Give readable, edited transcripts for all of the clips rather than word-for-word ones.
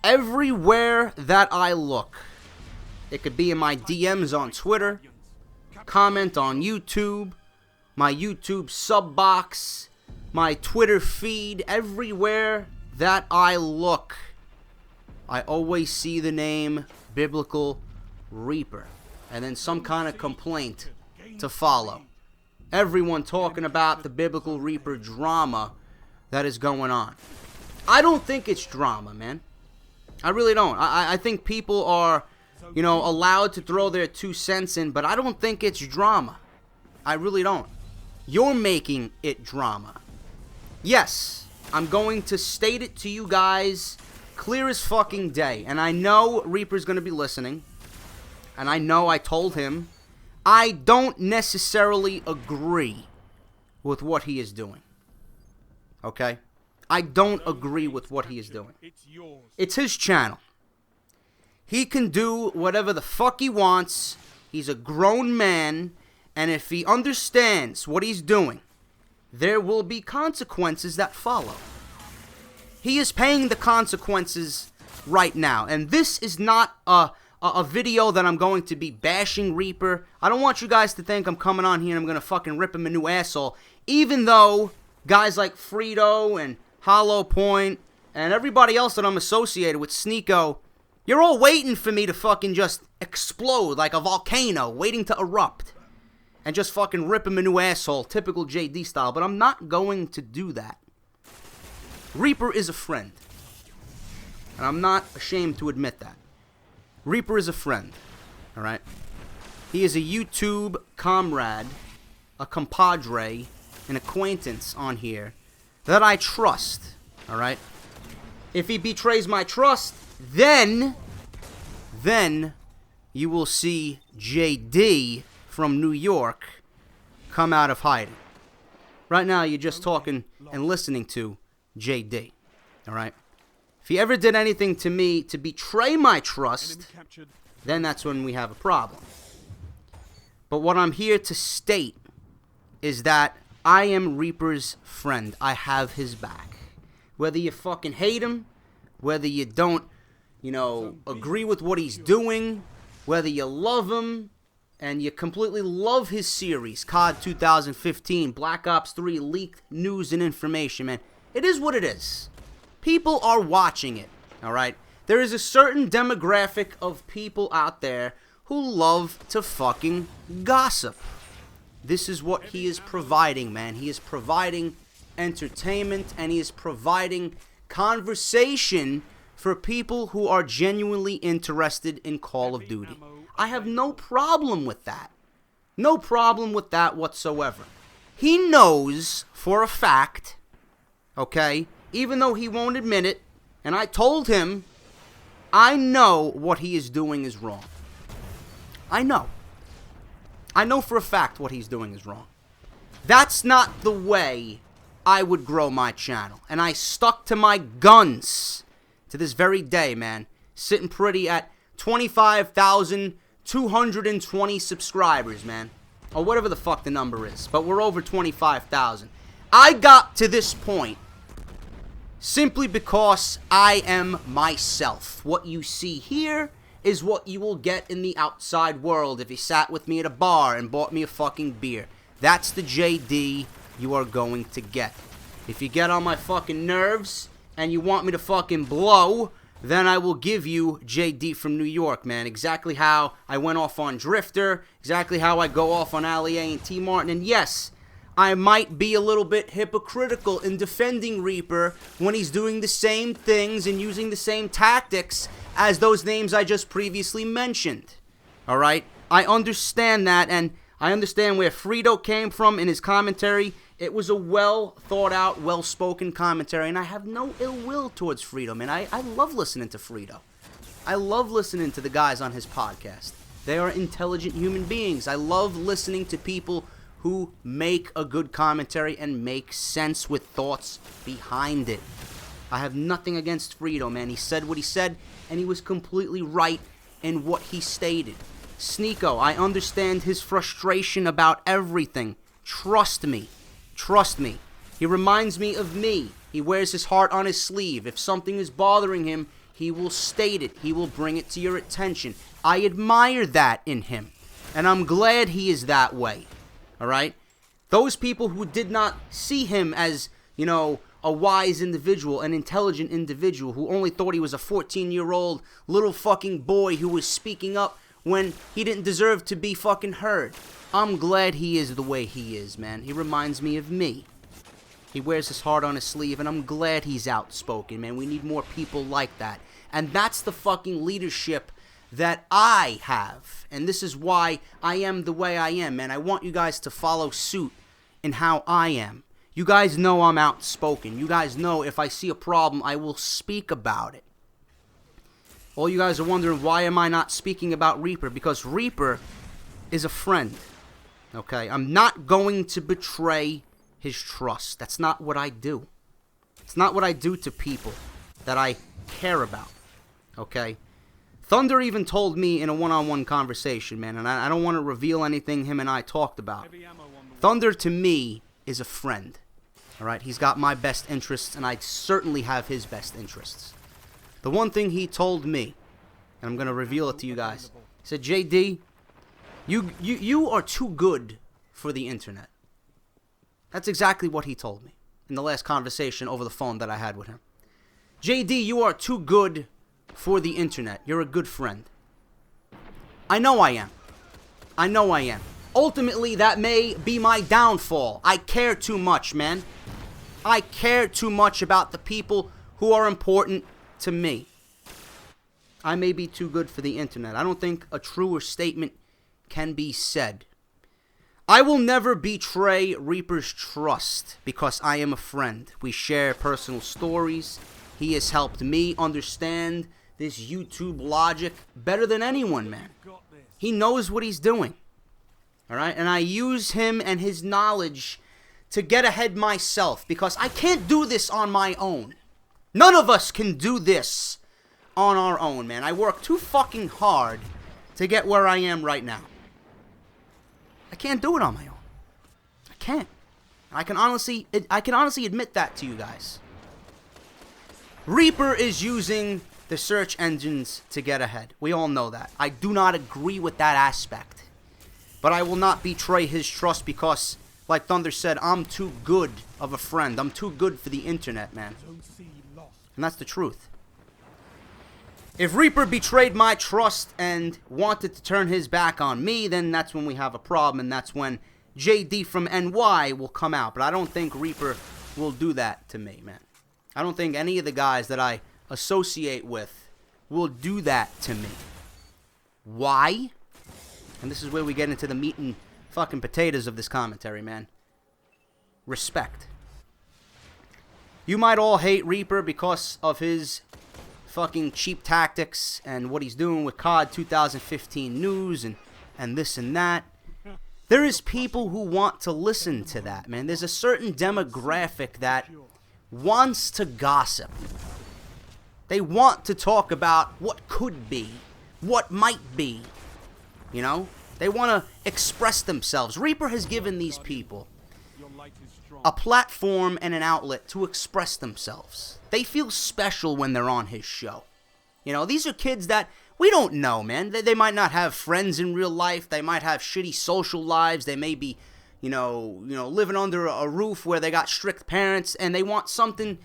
Everywhere that I look, it could be in my DMs on Twitter, comment on YouTube, my YouTube sub box, my Twitter feed, everywhere that I look, I always see the name Biblical Reaper, and then some kind of complaint to follow. Everyone talking about the Biblical Reaper drama that is going on. I don't think it's drama, man. I really don't. I think people are, allowed to throw their 2 cents in, but I don't think it's drama. I really don't. You're making it drama. Yes, I'm going to state it to you guys clear as fucking day. And I know Reaper's going to be listening. And I know I told him I don't necessarily agree with what he is doing. Okay? I don't agree with what he is doing. It's his channel. He can do whatever the fuck he wants. He's a grown man. And if he understands what he's doing, there will be consequences that follow. He is paying the consequences right now. And this is not a video that I'm going to be bashing Reaper. I don't want you guys to think I'm coming on here and I'm going to fucking rip him a new asshole. Even though guys like Frito and Hollow Point and everybody else that I'm associated with, Sneeko, you're all waiting for me to fucking just explode like a volcano, waiting to erupt. And just fucking rip him a new asshole, typical JD style. But I'm not going to do that. Reaper is a friend. And I'm not ashamed to admit that. Reaper is a friend. Alright? He is a YouTube comrade, a compadre, an acquaintance on here that I trust. Alright? If he betrays my trust, then you will see JD from New York come out of hiding. Right now, you're just talking and listening to JD. Alright? If he ever did anything to me to betray my trust, then that's when we have a problem. But what I'm here to state is that I am Reaper's friend. I have his back. Whether you fucking hate him, whether you don't, agree with what he's doing, whether you love him, and you completely love his series, COD 2015, Black Ops 3, leaked news and information, man. It is what it is. People are watching it, alright? There is a certain demographic of people out there who love to fucking gossip. This is what he is providing, man. He is providing entertainment, and he is providing conversation for people who are genuinely interested in Call of Duty. I have no problem with that. No problem with that whatsoever. He knows for a fact, okay, even though he won't admit it, and I told him, I know what he is doing is wrong. I know. I know for a fact what he's doing is wrong. That's not the way I would grow my channel. And I stuck to my guns to this very day, man. Sitting pretty at 25,220 subscribers, man. Or whatever the fuck the number is. But we're over 25,000. I got to this point simply because I am myself. What you see here is what you will get in the outside world if you sat with me at a bar and bought me a fucking beer. That's the JD you are going to get. If you get on my fucking nerves and you want me to fucking blow, then I will give you JD from New York, man. Exactly how I went off on Drifter, exactly how I go off on Ali A and T Martin. And yes, I might be a little bit hypocritical in defending Reaper when he's doing the same things and using the same tactics as those names I just previously mentioned. Alright? I understand that, and I understand where Frito came from in his commentary. It was a well thought out, well spoken commentary, and I have no ill will towards Frito, man. I love listening to Frito. I love listening to the guys on his podcast. They are intelligent human beings. I love listening to people who make a good commentary and make sense with thoughts behind it. I have nothing against Frito, man. He said what he said, and he was completely right in what he stated. Sneeko, I understand his frustration about everything. Trust me. Trust me. He reminds me of me He wears his heart on his sleeve. If something is bothering him, he will state it. He will bring it to your attention. I admire that in him. And I'm glad he is that way. Alright? Those people who did not see him as, you know, a wise individual, an intelligent individual, who only thought he was a 14-year-old little fucking boy who was speaking up when he didn't deserve to be fucking heard. I'm glad he is the way he is, man. He reminds me of me. He wears his heart on his sleeve, and I'm glad he's outspoken, man. We need more people like that. And that's the fucking leadership that I have. And this is why I am the way I am, man. I want you guys to follow suit in how I am. You guys know I'm outspoken. You guys know if I see a problem, I will speak about it. All you guys are wondering, why am I not speaking about Reaper? Because Reaper is a friend. Okay? I'm not going to betray his trust. That's not what I do. It's not what I do to people that I care about. Okay? Thunder even told me in a one-on-one conversation, man, and I don't want to reveal anything him and I talked about. Thunder, to me, is a friend. Alright? He's got my best interests, and I certainly have his best interests. The one thing he told me, and I'm going to reveal it to you guys, he said, JD, you are too good for the internet. That's exactly what he told me in the last conversation over the phone that I had with him. JD, you are too good for the internet. You're a good friend. I know I am. I know I am. Ultimately, that may be my downfall. I care too much, man. I care too much about the people who are important to me. I may be too good for the internet. I don't think a truer statement can be said. I will never betray Reaper's trust because I am a friend. We share personal stories. He has helped me understand this YouTube logic better than anyone, man. He knows what he's doing. Alright? And I use him and his knowledge to get ahead myself because I can't do this on my own. None of us can do this on our own, man. I work too fucking hard to get where I am right now. I can't do it on my own. I can't. I can honestly admit that to you guys. Reaper is using the search engines to get ahead. We all know that. I do not agree with that aspect. But I will not betray his trust because, like Thunder said, I'm too good of a friend. I'm too good for the internet, man. And that's the truth. If Reaper betrayed my trust and wanted to turn his back on me, then that's when we have a problem, and that's when JD from NY will come out. But I don't think Reaper will do that to me, man. I don't think any of the guys that I associate with will do that to me. Why? And this is where we get into the meat and fucking potatoes of this commentary, man. Respect. You might all hate Reaper because of his fucking cheap tactics and what he's doing with COD 2015 news and this and that. There is people who want to listen to that, man. There's a certain demographic that wants to gossip. They want to talk about what could be, what might be. You know? They want to express themselves. Reaper has given these people a platform and an outlet to express themselves. They feel special when they're on his show. You know, these are kids that we don't know, man. They might not have friends in real life. They might have shitty social lives. They may be, you know, living under a roof where they got strict parents, and they want something,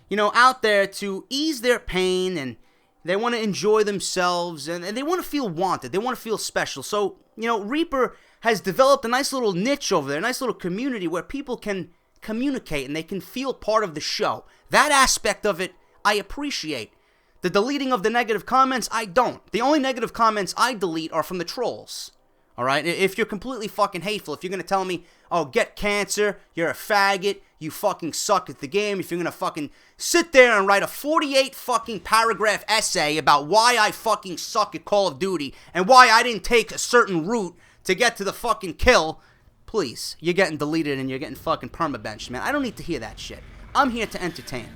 you know, out there to ease their pain, and they want to enjoy themselves, and they want to feel wanted. They want to feel special. So, you know, Reaper has developed a nice little niche over there, a nice little community where people can communicate and they can feel part of the show. That aspect of it, I appreciate. The deleting of the negative comments, I don't. The only negative comments I delete are from the trolls. Alright? If you're completely fucking hateful, if you're going to tell me, oh, get cancer, you're a faggot, you fucking suck at the game, if you're going to fucking sit there and write a 48 fucking paragraph essay about why I fucking suck at Call of Duty and why I didn't take a certain route to get to the fucking kill, please, you're getting deleted and you're getting fucking permabenched, man. I don't need to hear that shit. I'm here to entertain.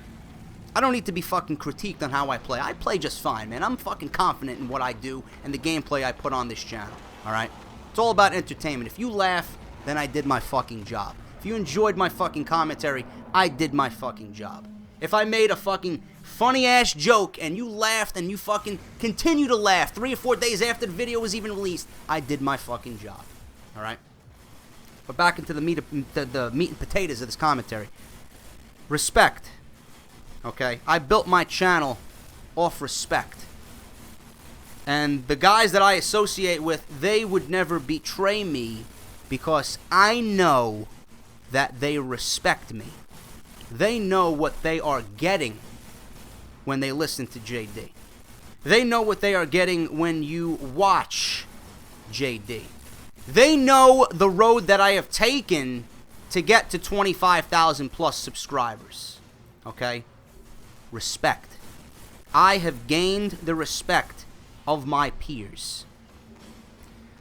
I don't need to be fucking critiqued on how I play. I play just fine, man. I'm fucking confident in what I do and the gameplay I put on this channel, alright? It's all about entertainment. If you laugh, then I did my fucking job. If you enjoyed my fucking commentary, I did my fucking job. If I made a fucking funny-ass joke and you laughed and you fucking continue to laugh 3 or 4 days after the video was even released, I did my fucking job. Alright? But back into the meat and potatoes of this commentary. Respect. Okay? I built my channel off respect. And the guys that I associate with, they would never betray me because I know that they respect me. They know what they are getting when they listen to JD. They know what they are getting when you watch JD. They know the road that I have taken to get to 25,000 plus subscribers. Okay? Respect. I have gained the respect of my peers.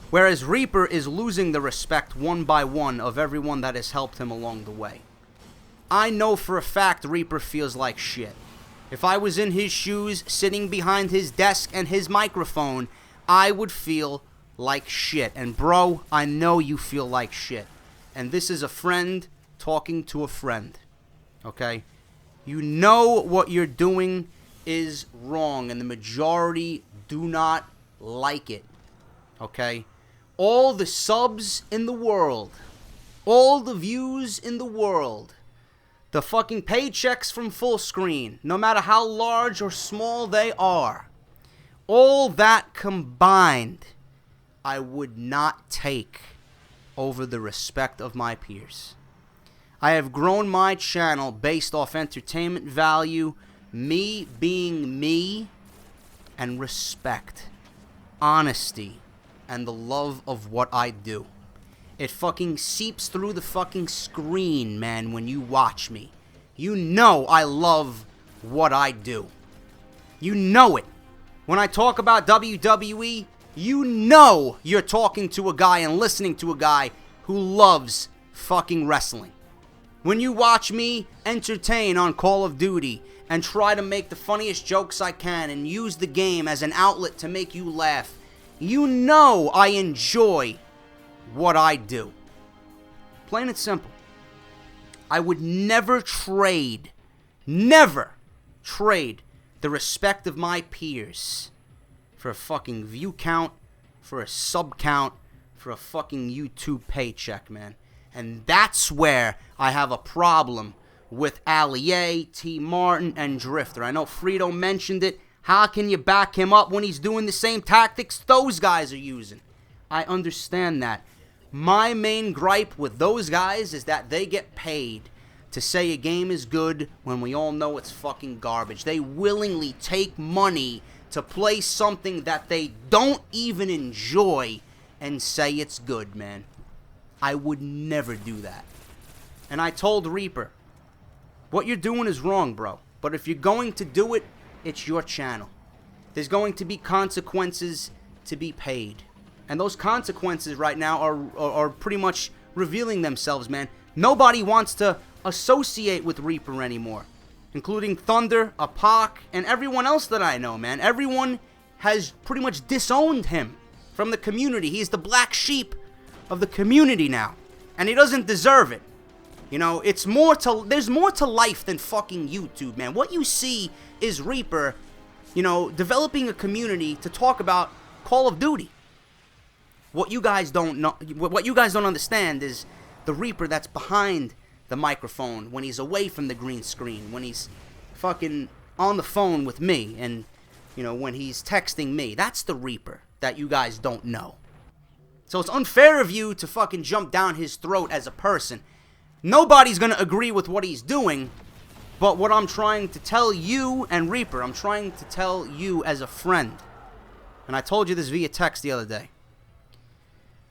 Whereas Reaper is losing the respect one by one of everyone that has helped him along the way. I know for a fact Reaper feels like shit. If I was in his shoes, sitting behind his desk and his microphone, I would feel like shit. And bro, I know you feel like shit. And this is a friend talking to a friend. Okay? You know what you're doing is wrong, and the majority do not like it. Okay? All the subs in the world, all the views in the world, the fucking paychecks from full screen, no matter how large or small they are, all that combined, I would not take over the respect of my peers. I have grown my channel based off entertainment value, me being me, and respect, honesty, and the love of what I do. It fucking seeps through the fucking screen, man, when you watch me. You know I love what I do. You know it. When I talk about WWE, you know you're talking to a guy and listening to a guy who loves fucking wrestling. When you watch me entertain on Call of Duty and try to make the funniest jokes I can and use the game as an outlet to make you laugh, you know I enjoy what I do. Plain and simple. I would never trade the respect of my peers for a fucking view count, for a sub count, for a fucking YouTube paycheck, man. And that's where I have a problem with Allier, T. Martin, and Drifter. I know Frito mentioned it. How can you back him up when he's doing the same tactics those guys are using? I understand that. My main gripe with those guys is that they get paid to say a game is good when we all know it's fucking garbage. They willingly take money to play something that they don't even enjoy and say it's good, man. I would never do that. And I told Reaper, what you're doing is wrong, bro. But if you're going to do it, it's your channel. There's going to be consequences to be paid. And those consequences right now are pretty much revealing themselves, man. Nobody wants to associate with Reaper anymore. Including Thunder, Apak, and everyone else that I know, man. Everyone has pretty much disowned him from the community. He's the black sheep of the community now. And he doesn't deserve it. You know, there's more to life than fucking YouTube, man. What you see is Reaper, you know, developing a community to talk about Call of Duty. What you guys don't know, what you guys don't understand is the Reaper that's behind the microphone when he's away from the green screen, when he's fucking on the phone with me, and, you know, when he's texting me. That's the Reaper that you guys don't know. So it's unfair of you to fucking jump down his throat as a person. Nobody's gonna agree with what he's doing, but what I'm trying to tell you and Reaper, I'm trying to tell you as a friend, and I told you this via text the other day.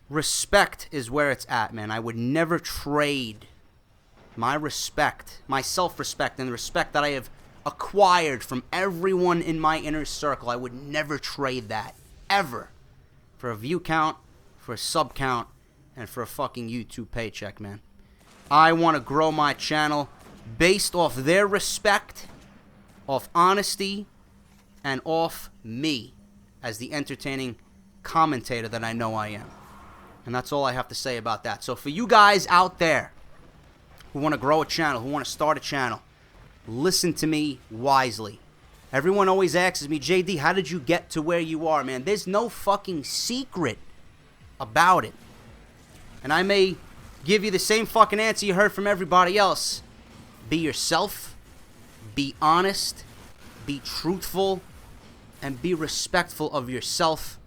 Respect is where it's at, man. I would never trade my respect, my self-respect, and the respect that I have acquired from everyone in my inner circle. I would never trade that, ever, for a view count, for a sub count, and for a fucking YouTube paycheck, man. I want to grow my channel based off their respect, off honesty, and off me as the entertaining commentator that I know I am. And that's all I have to say about that. So for you guys out there who want to grow a channel, who want to start a channel, listen to me wisely. Everyone always asks me, JD, how did you get to where you are, man? There's no fucking secret about it. And I may give you the same fucking answer you heard from everybody else. Be yourself, be honest, be truthful, and be respectful of yourself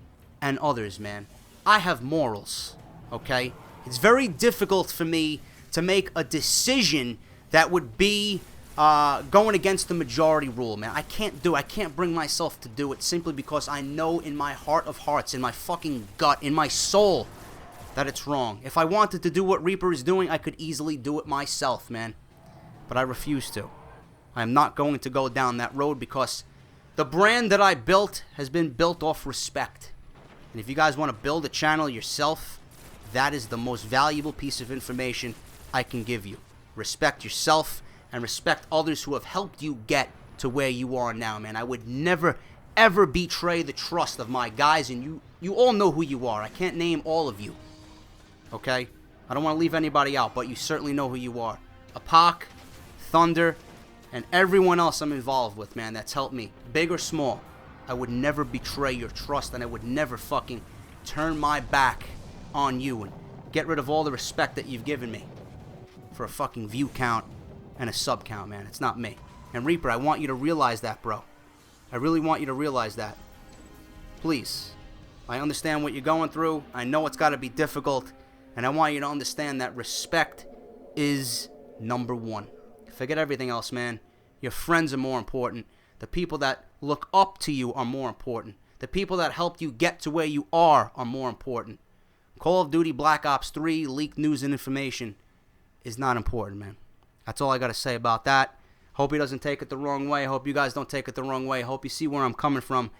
and others, man. I have morals, okay? It's very difficult for me to make a decision that would be going against the majority rule, man. I can't bring myself to do it simply because I know in my heart of hearts, in my fucking gut, in my soul, that it's wrong. If I wanted to do what Reaper is doing, I could easily do it myself, man. But I refuse to. I am not going to go down that road because the brand that I built has been built off respect. And if you guys want to build a channel yourself, that is the most valuable piece of information I can give you. Respect yourself and respect others who have helped you get to where you are now, man. I would never, ever betray the trust of my guys, and you all know who you are. I can't name all of you, okay? I don't want to leave anybody out, but you certainly know who you are. Apak, Thunder, and everyone else I'm involved with, man, that's helped me, big or small. I would never betray your trust, and I would never fucking turn my back on you and get rid of all the respect that you've given me for a fucking view count and a sub count, man. It's not me. And Reaper, I want you to realize that, bro. I really want you to realize that. Please. I understand what you're going through. I know it's got to be difficult. And I want you to understand that respect is number one. Forget everything else, man. Your friends are more important. The people that look up to you are more important. The people that helped you get to where you are more important. Call of Duty Black Ops 3 leaked news and information is not important, man. That's all I got to say about that. Hope he doesn't take it the wrong way. Hope you guys don't take it the wrong way. Hope you see where I'm coming from.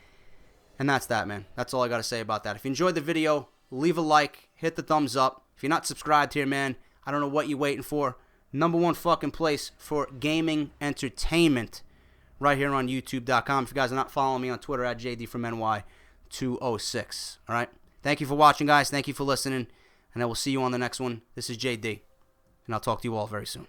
And that's that, man. That's all I got to say about that. If you enjoyed the video, leave a like. Hit the thumbs up. If you're not subscribed here, man, I don't know what you're waiting for. #1 fucking place for gaming entertainment right here on YouTube.com. If you guys are not following me on Twitter, at JD from NY206. All right? Thank you for watching, guys. Thank you for listening. And I will see you on the next one. This is JD. And I'll talk to you all very soon.